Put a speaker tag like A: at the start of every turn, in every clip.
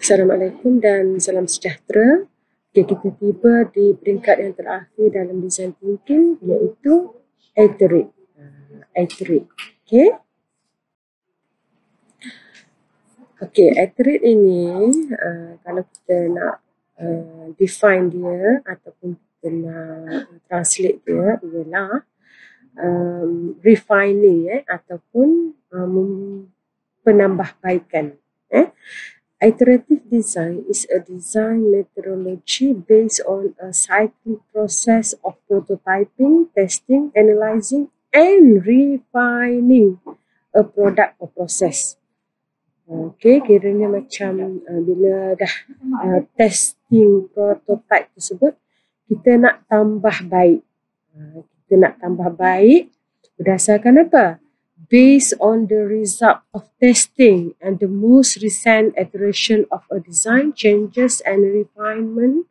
A: Assalamualaikum dan salam sejahtera. Okay, kita tiba di peringkat yang terakhir dalam design thinking iaitu iterate. Okay, iterate ini kalau kita nak define dia ataupun kita nak translate dia ialah refining ataupun penambahbaikan. Iterative design is a design methodology based on a cyclic process of prototyping, testing, analyzing and refining a product or process. Okay, kiranya macam bila dah testing prototype tersebut, kita nak tambah baik. Berdasarkan apa? Based on the result of testing and the most recent iteration of a design, changes and refinement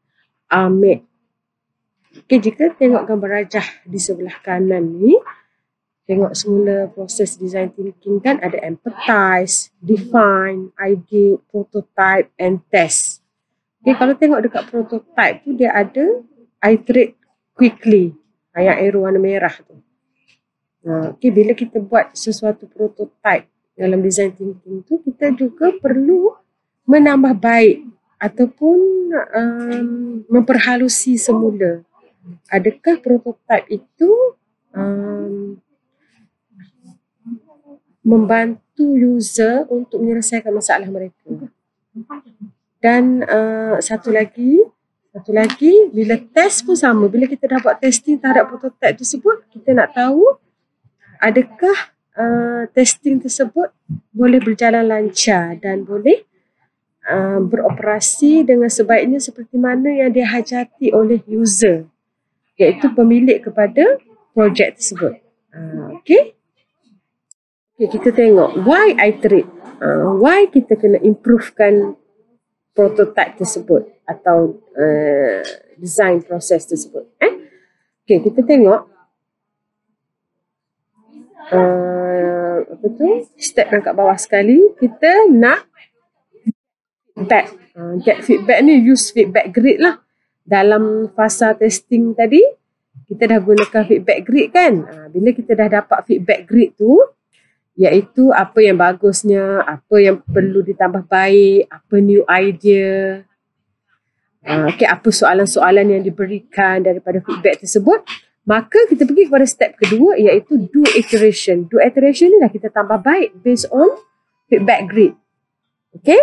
A: are made. Okay, jika tengok gambar rajah di sebelah kanan ni, tengok semula proses design thinking kan ada empathize, define, ideate, prototype and test. Okay, kalau tengok dekat prototype tu dia ada iterate quickly, yang arrow warna merah tu. Okay, bila kita buat sesuatu prototype dalam design thinking tu, kita juga perlu menambah baik ataupun memperhalusi semula. Adakah prototype itu membantu user untuk menyelesaikan masalah mereka. Dan satu lagi bila test pun sama. Bila kita dah buat testing terhadap prototype tersebut, kita nak tahu adakah testing tersebut boleh berjalan lancar dan boleh beroperasi dengan sebaiknya seperti mana yang dihajati oleh user, iaitu pemilik kepada projek tersebut. Okay, kita tengok why iterate. Why kita kena improvekan prototype tersebut atau design proses tersebut. Okay, kita tengok step yang kat bawah sekali, kita nak feedback. Get feedback ni use feedback grid lah. Dalam fasa testing tadi, kita dah gunakan feedback grid kan. Bila kita dah dapat feedback grid tu, iaitu apa yang bagusnya, apa yang perlu ditambah baik, apa new idea, apa soalan-soalan yang diberikan daripada feedback tersebut, maka kita pergi kepada step kedua iaitu do iteration. Do iteration ni dah kita tambah baik based on feedback grid. Okay?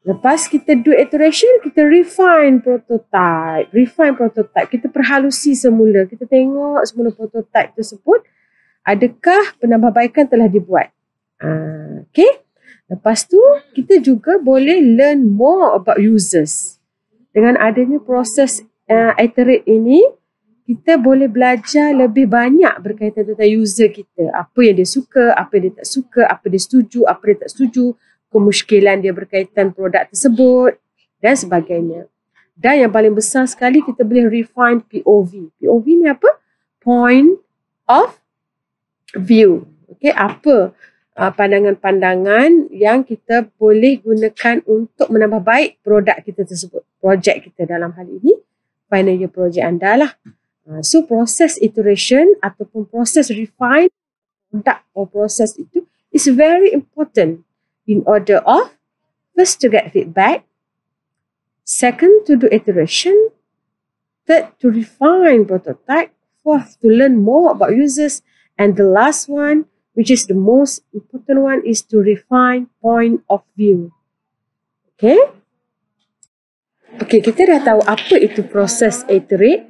A: Lepas kita do iteration, kita refine prototype. Kita perhalusi semula. Kita tengok semula prototype tersebut, adakah penambahbaikan telah dibuat. Okay? Lepas tu, kita juga boleh learn more about users. Dengan adanya proses iterate ini, kita boleh belajar lebih banyak berkaitan tentang user kita. Apa yang dia suka, apa yang dia tak suka, apa dia setuju, apa dia tak setuju, kemusykilan dia berkaitan produk tersebut dan sebagainya. Dan yang paling besar sekali, kita boleh refine POV. POV ni apa? Point of view. Okay, apa pandangan-pandangan yang kita boleh gunakan untuk menambah baik produk kita tersebut. Projek kita dalam hal ini, final year project anda lah. So, proses iteration ataupun proses refine product or proses itu is very important in order of first to get feedback, second to do iteration, third to refine prototype, fourth to learn more about users, and the last one, which is the most important one, is to refine point of view. Okay? Okay, kita dah tahu apa itu proses iterate,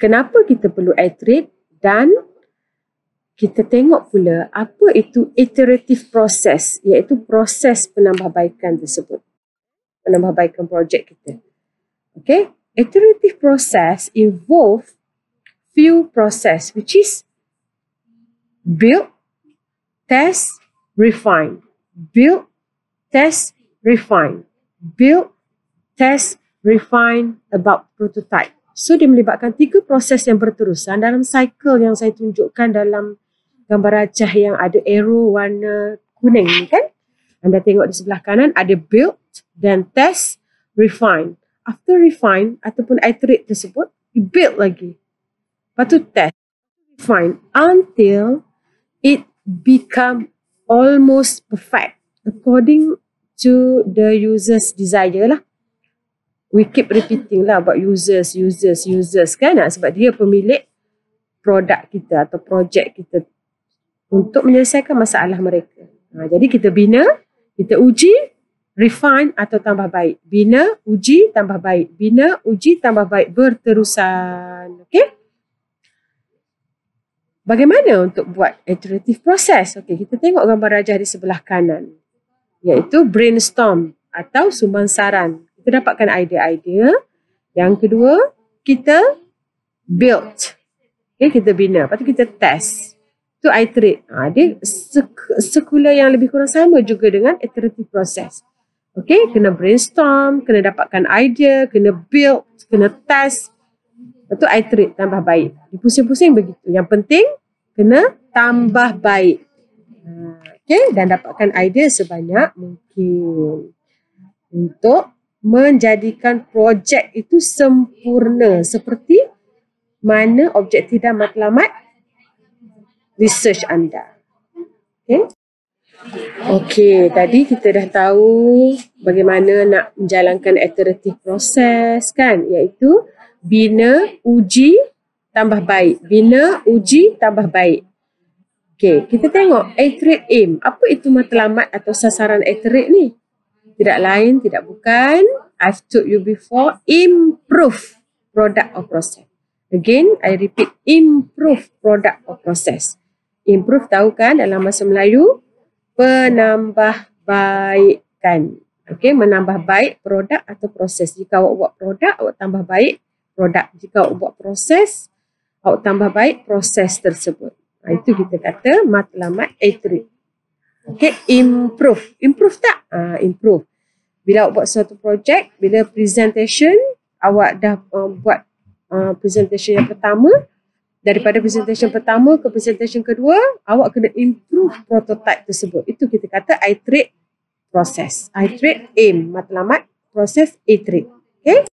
A: kenapa kita perlu iterate, dan kita tengok pula apa itu iterative process, iaitu proses penambahbaikan tersebut. Penambahbaikan projek kita. Okay? Iterative process involve few process which is build, test, refine. Build, test, refine. Build, test, refine about prototype. So, dia melibatkan 3 proses yang berterusan dalam cycle yang saya tunjukkan dalam gambar rajah yang ada arrow warna kuning ni kan. Anda tengok di sebelah kanan ada build, then test, refine. After refine ataupun iterate tersebut, build lagi. Lepas tu test, refine until it become almost perfect according to the user's desire lah. We keep repeating lah about users kan, sebab dia pemilik produk kita atau projek kita untuk menyelesaikan masalah mereka. Jadi kita bina, kita uji, refine atau tambah baik. Bina, uji, tambah baik. Bina, uji, tambah baik berterusan. Okey? Bagaimana untuk buat iterative process? Okey, kita tengok gambar rajah di sebelah kanan, iaitu brainstorm atau sumbang saran. Kita dapatkan idea-idea. Yang kedua, kita build. Okay, kita bina. Lepas tu kita test. Itu iterate. Dia sekular yang lebih kurang sama juga dengan iterative process. Okay, kena brainstorm, kena dapatkan idea, kena build, kena test. Lepas tu iterate, tambah baik. Pusing-pusing begitu. Yang penting, kena tambah baik. Okay, dan dapatkan idea sebanyak mungkin untuk menjadikan projek itu sempurna seperti mana objektif dan matlamat research anda. Okey, tadi kita dah tahu bagaimana nak menjalankan iterative process kan, iaitu bina, uji, tambah baik. Bina, uji, tambah baik. Okey, kita tengok iterate aim. Apa itu matlamat atau sasaran iterate ni? Tidak lain, tidak bukan. I've told you before, improve product or process. Again, I repeat, improve product or process. Improve tahu kan dalam bahasa Melayu? Penambahbaikan. Okay, menambah baik produk atau proses. Jika awak buat produk, awak tambah baik produk. Jika awak buat proses, awak tambah baik proses tersebut. Itu kita kata matlamat iterate. Okay, improve. Improve tak? Improve. Bila awak buat suatu projek, bila presentation, awak dah buat presentation yang pertama, daripada presentation pertama ke presentation kedua, awak kena improve prototype tersebut. Itu kita kata iterate process. Iterate aim, matlamat proses iterate. Okay?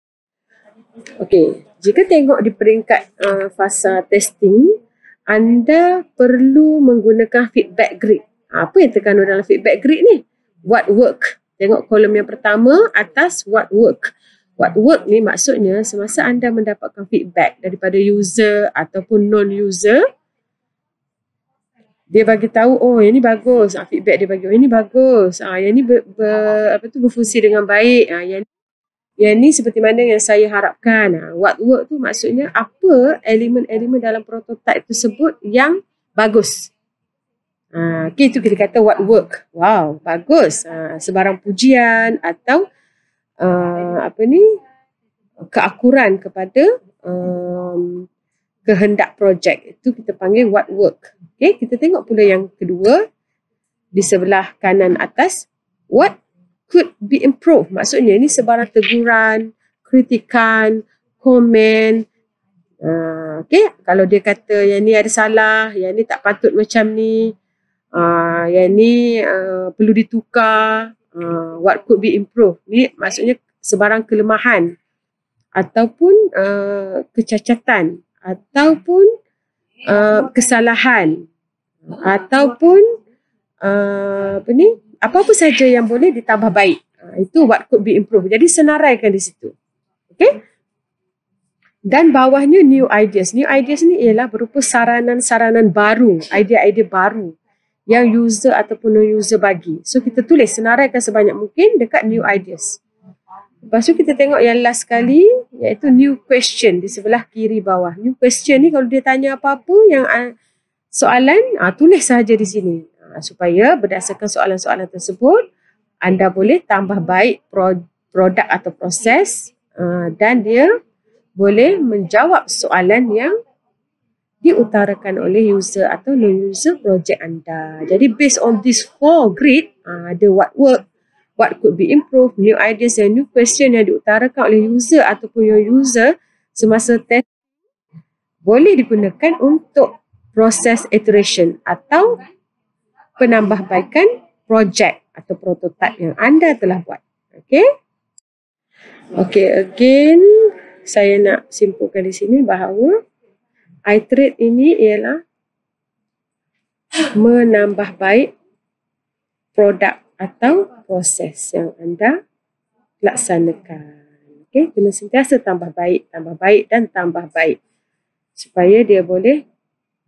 A: Okay, jika tengok di peringkat fasa testing, anda perlu menggunakan feedback grid. Apa yang terkandung dalam feedback grid ni? What work? Tengok kolom yang pertama, atas what work. What work ni maksudnya semasa anda mendapatkan feedback daripada user ataupun non-user, dia bagi tahu, oh yang ni bagus. Feedback dia bagi, oh yang ni bagus. Yang ni berfungsi dengan baik. Yang ni seperti mana yang saya harapkan. What work tu maksudnya apa elemen-elemen dalam prototype tersebut yang bagus. Okay, itu kita kata what work. Wow, bagus. Sebarang pujian atau keakuran kepada kehendak projek. Itu kita panggil what work. Okay, kita tengok pula yang kedua di sebelah kanan atas. What could be improved. Maksudnya ini sebarang teguran, kritikan, komen. Okay, kalau dia kata yang ni ada salah, yang ni tak patut macam ni, yang ni perlu ditukar, what could be improved. Ni maksudnya sebarang kelemahan ataupun kecacatan ataupun kesalahan ataupun apa-apa saja yang boleh ditambah baik. Itu what could be improved. Jadi senaraikan di situ. Okay? Dan bawahnya new ideas. New ideas ni ialah berupa saranan-saranan baru, idea-idea baru yang user ataupun non-user bagi. So kita tulis, senaraikan sebanyak mungkin dekat new ideas. Lepas tu kita tengok yang last sekali, iaitu new question di sebelah kiri bawah. New question ni kalau dia tanya apa-apa yang soalan, tulis sahaja di sini. Supaya berdasarkan soalan-soalan tersebut, anda boleh tambah baik produk atau proses dan dia boleh menjawab soalan yang diutarakan oleh user atau non-user projek anda. Jadi based on this 4 grid, ada what work, what could be improved, new ideas and new question yang diutarakan oleh user ataupun non-user semasa test boleh digunakan untuk proses iteration atau penambahbaikan projek atau prototype yang anda telah buat. Okey? Okey, again saya nak simpulkan di sini bahawa iterate ini ialah menambah baik produk atau proses yang anda laksanakan. Okey, kena sentiasa tambah baik dan tambah baik supaya dia boleh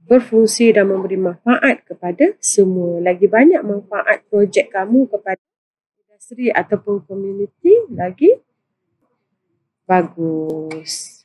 A: berfungsi dan memberi manfaat kepada semua. Lagi banyak manfaat projek kamu kepada industri ataupun komuniti, lagi bagus.